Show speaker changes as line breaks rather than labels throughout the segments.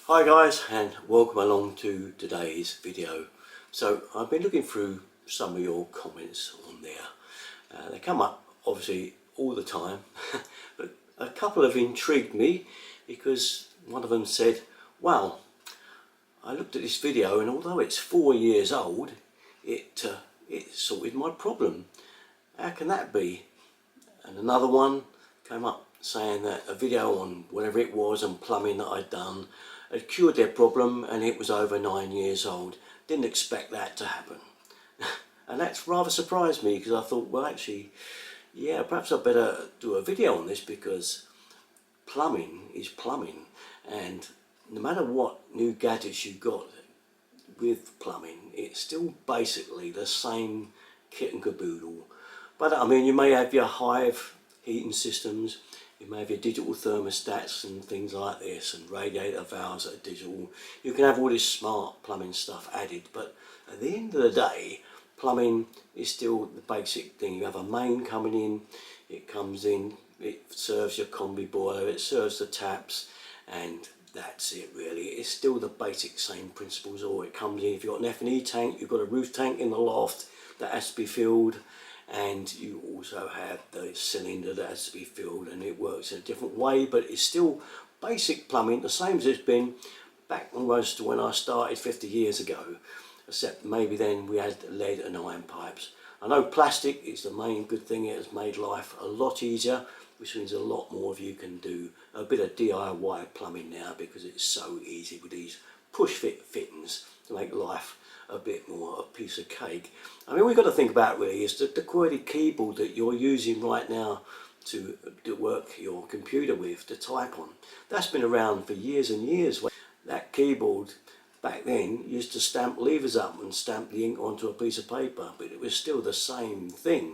Hi guys, and welcome along to today's video. So I've been looking through some of your comments on there. They come up obviously all the time but a couple have intrigued me because one of them said, wow, I looked at this video and although it's 4 years old it sorted my problem. How can that be? And another one came up saying that a video on whatever it was on plumbing that I'd done had cured their problem and it was over 9 years old. Didn't expect that to happen. And that's rather surprised me because I thought, well actually, yeah, perhaps I better do a video on this because plumbing is plumbing, and no matter what new gadgets you got with plumbing, it's still basically the same kit and caboodle. But I mean, you may have your Hive heating systems, you may have your digital thermostats and things like this, and radiator valves that are digital. You can have all this smart plumbing stuff added, but at the end of the day, plumbing is still the basic thing. You have a main coming in, it comes in, it serves your combi boiler, it serves the taps, and that's it really. It's still the basic same principles. Or it comes in, if you've got an F&E tank, you've got a roof tank in the loft that has to be filled, and you also have the cylinder that has to be filled, and it works in a different way, but it's still basic plumbing, the same as it's been back almost when I started 50 years ago, except maybe then we had lead and iron pipes. I know plastic is the main good thing. It has made life a lot easier, which means a lot more of you can do a bit of DIY plumbing now because it's so easy with these push fit fittings to make life a bit more a piece of cake. I mean, we've got to think about really is that the QWERTY keyboard that you're using right now to work your computer with, to type on, that's been around for years and years. That keyboard back then used to stamp levers up and stamp the ink onto a piece of paper, but it was still the same thing.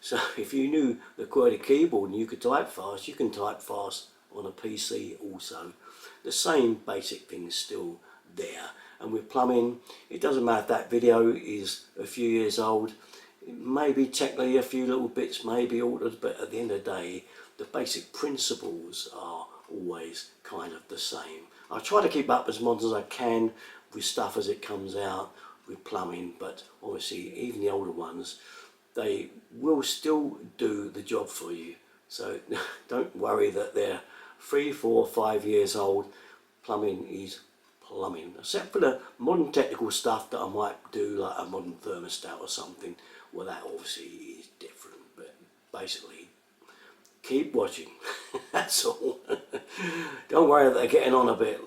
So if you knew the QWERTY keyboard and you could type fast, you can type fast on a PC also. The same basic thing is still there. And with plumbing, it doesn't matter if that video is a few years old, maybe technically a few little bits may be altered, but at the end of the day, the basic principles are always kind of the same. I try to keep up as modern as I can with stuff as it comes out with plumbing, but obviously even the older ones, they will still do the job for you. So don't worry that they're 3, 4, 5 years old. Plumbing is plumbing, except for the modern technical stuff that I might do, like a modern thermostat or something. Well, that obviously is different, but basically keep watching. That's all. Don't worry that they're getting on a bit.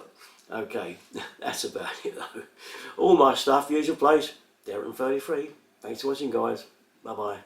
Okay, that's about it though. All my stuff, usual place, Darren33. Thanks for watching guys. Bye bye.